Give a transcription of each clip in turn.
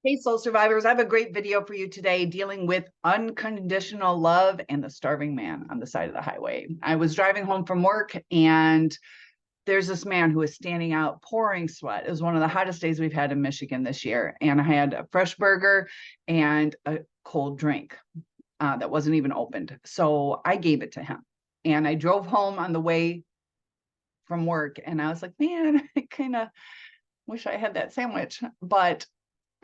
Hey, soul survivors, I have a great video for you today dealing with unconditional love and the starving man on the side of the highway. I was driving home from work and there's this man who was standing out pouring sweat. It was one of the hottest days we've had in Michigan this year. And I had a fresh burger and a cold drink that wasn't even opened. So I gave it to him. And I drove home on the way from work and I was like, man, I kind of wish I had that sandwich. But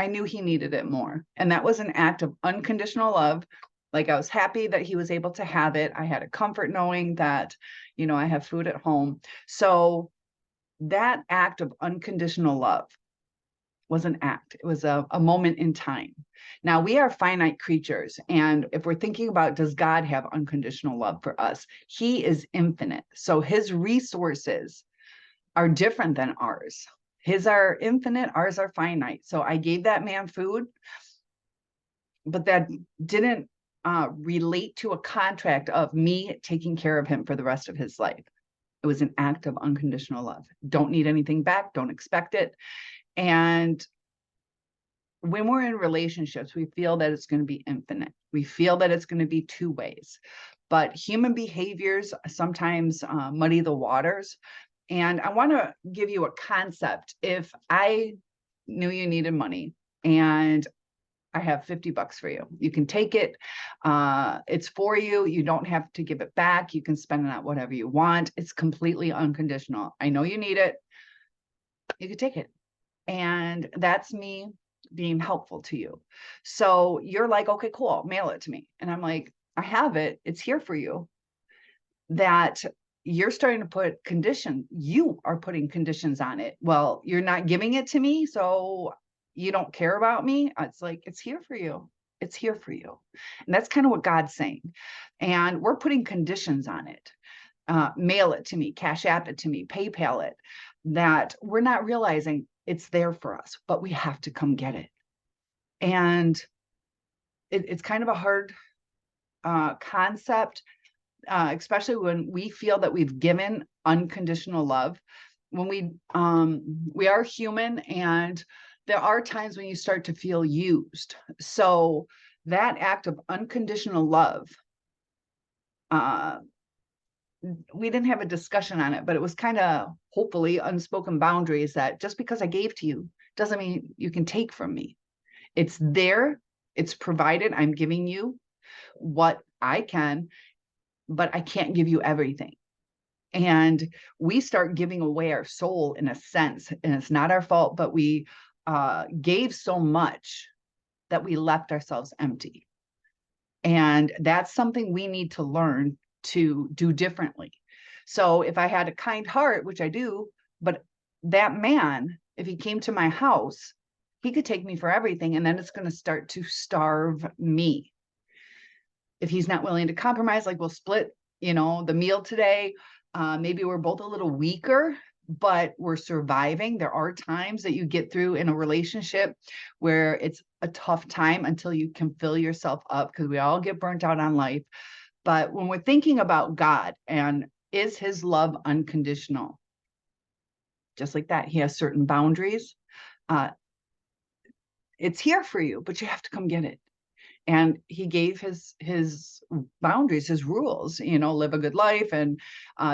I knew he needed it more. And that was an act of unconditional love. Like I was happy that he was able to have it. I had a comfort knowing that, I have food at home. So that act of unconditional love was an act. It was a moment in time. Now we are finite creatures. And if we're thinking about, does God have unconditional love for us? He is infinite. So his resources are different than ours. His are infinite, ours are finite. So I gave that man food, but that didn't relate to a contract of me taking care of him for the rest of his life. It was an act of unconditional love. Don't need anything back, don't expect it. And when we're in relationships, we feel that it's going to be infinite. We feel that it's going to be two ways. But human behaviors sometimes muddy the waters. And I want to give you a concept. If I knew you needed money and I have $50 for you, you can take it. It's for you. You don't have to give it back. You can spend it on whatever you want. It's completely unconditional. I know you need it. You can take it. And that's me being helpful to you. So you're like, okay, cool, mail it to me. And I'm like, I have it. It's here for you. That you're starting to put condition. You are putting conditions on it. Well, you're not giving it to me, so you don't care about me. It's like, it's here for you. It's here for you. And that's kind of what God's saying. And we're putting conditions on it. Mail it to me, Cash App it to me, PayPal it, that we're not realizing it's there for us, but we have to come get it. And it's kind of a hard concept, especially when we feel that we've given unconditional love. When we are human, and there are times when you start to feel used. So that act of unconditional love, we didn't have a discussion on it, but it was kind of hopefully unspoken boundaries that just because I gave to you doesn't mean you can take from me. It's there, it's provided. I'm giving you what I can, but I can't give you everything. And we start giving away our soul in a sense, and it's not our fault, but we gave so much that we left ourselves empty. And that's something we need to learn to do differently. So if I had a kind heart, which I do, but that man, if he came to my house, he could take me for everything, and then it's going to start to starve me. If he's not willing to compromise, like we'll split, the meal today. Maybe we're both a little weaker, but we're surviving. There are times that you get through in a relationship where it's a tough time until you can fill yourself up, because we all get burnt out on life. But when we're thinking about God and is his love unconditional, just like that, he has certain boundaries. It's here for you, but you have to come get it. And he gave his boundaries, his rules, live a good life. And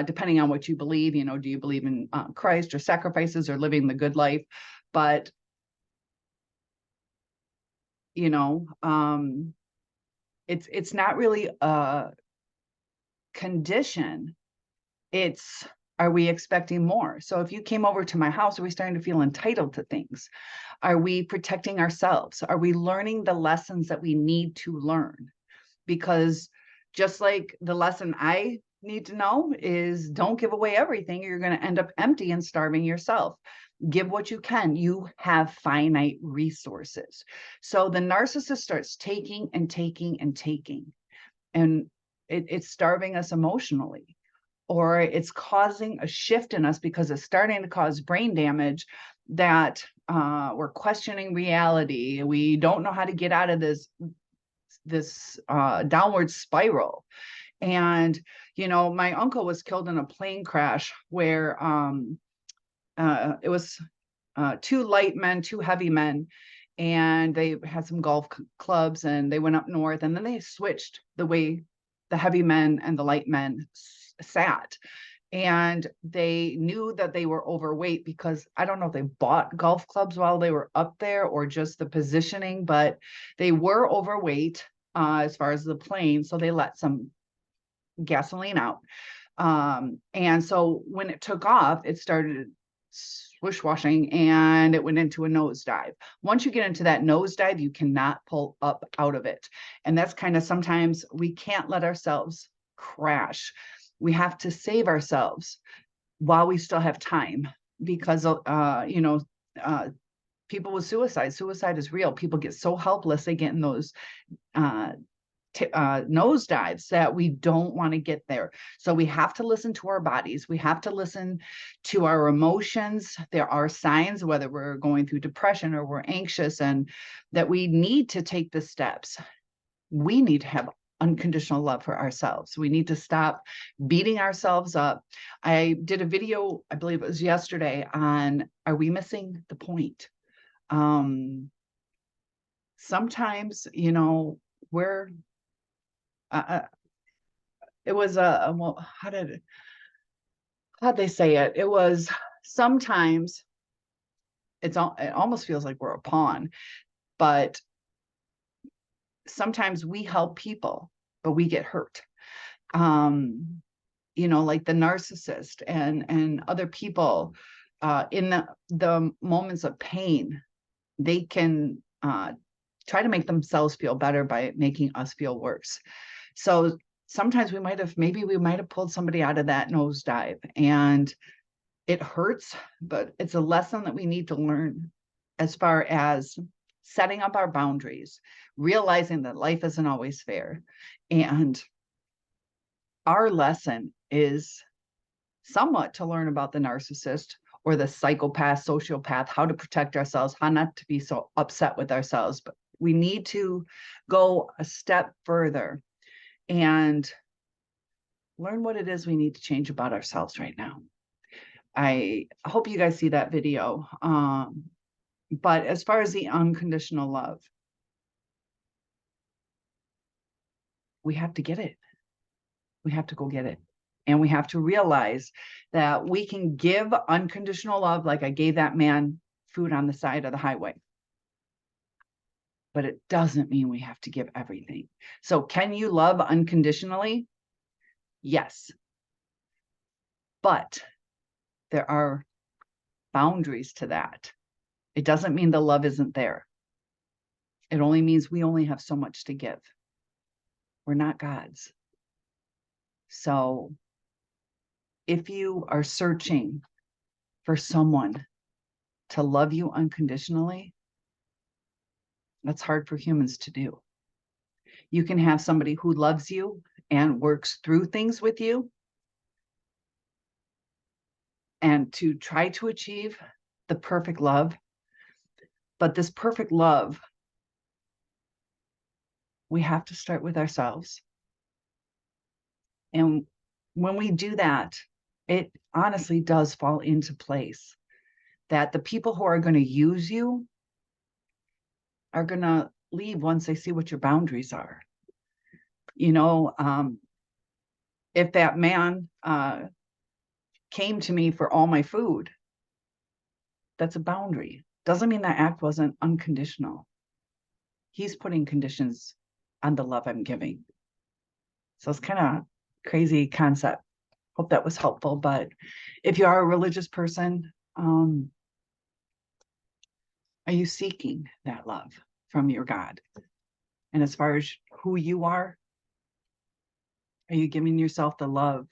depending on what you believe, do you believe in Christ or sacrifices or living the good life? But, it's not really a condition. It's, are we expecting more? So if you came over to my house, are we starting to feel entitled to things? Are we protecting ourselves? Are we learning the lessons that we need to learn? Because just like the lesson I need to know is, don't give away everything. You're going to end up empty and starving yourself. Give what you can. You have finite resources. So the narcissist starts taking and taking and taking, and it's starving us emotionally, or it's causing a shift in us because it's starting to cause brain damage that we're questioning reality. We don't know how to get out of this downward spiral. And, my uncle was killed in a plane crash where it was two light men, two heavy men. and they had some golf clubs, and they went up north, and then they switched the way the heavy men and the light men sat. And they knew that they were overweight because I don't know if they bought golf clubs while they were up there or just the positioning, but they were overweight as far as the plane. So they let some gasoline out. And so when it took off, it started swish washing and it went into a nosedive. Once you get into that nosedive, you cannot pull up out of it. And that's kind of, sometimes we can't let ourselves crash. We have to save ourselves while we still have time, because people with suicide is real. People get so helpless, they get in those nosedives that we don't want to get there. So we have to listen to our bodies. We have to listen to our emotions. There are signs, whether we're going through depression or we're anxious, and that we need to take the steps. We need to have unconditional love for ourselves. We need to stop beating ourselves up. I did a video, I believe it was yesterday, on, are we missing the point? Sometimes, we're it was well, how'd they say it? It was, sometimes it almost feels like we're a pawn, but sometimes we help people, but we get hurt. Like the narcissist and other people in the moments of pain, they can try to make themselves feel better by making us feel worse. So sometimes we might have pulled somebody out of that nosedive, and it hurts, but it's a lesson that we need to learn as far as setting up our boundaries, realizing that life isn't always fair. And our lesson is somewhat to learn about the narcissist or the psychopath, sociopath, how to protect ourselves, how not to be so upset with ourselves. But we need to go a step further and learn what it is we need to change about ourselves right now. I hope you guys see that video. But as far as the unconditional love, we have to get it. We have to go get it. And we have to realize that we can give unconditional love, like I gave that man food on the side of the highway. But it doesn't mean we have to give everything. So can you love unconditionally? Yes. But there are boundaries to that. It doesn't mean the love isn't there. It only means we only have so much to give. We're not gods. So if you are searching for someone to love you unconditionally, that's hard for humans to do. You can have somebody who loves you and works through things with you, and to try to achieve the perfect love. But this perfect love, we have to start with ourselves. And when we do that, it honestly does fall into place that the people who are going to use you are going to leave once they see what your boundaries are. If that man came to me for all my food, that's a boundary. Doesn't mean that act wasn't unconditional. He's putting conditions on the love I'm giving. So it's kind of crazy concept. Hope that was helpful. But if you are a religious person, are you seeking that love from your God? And as far as who you are you giving yourself the love?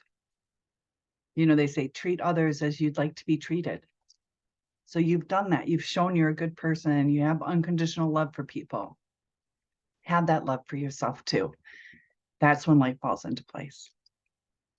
They say treat others as you'd like to be treated. So you've done that. You've shown you're a good person. You have unconditional love for people. Have that love for yourself too. That's when life falls into place.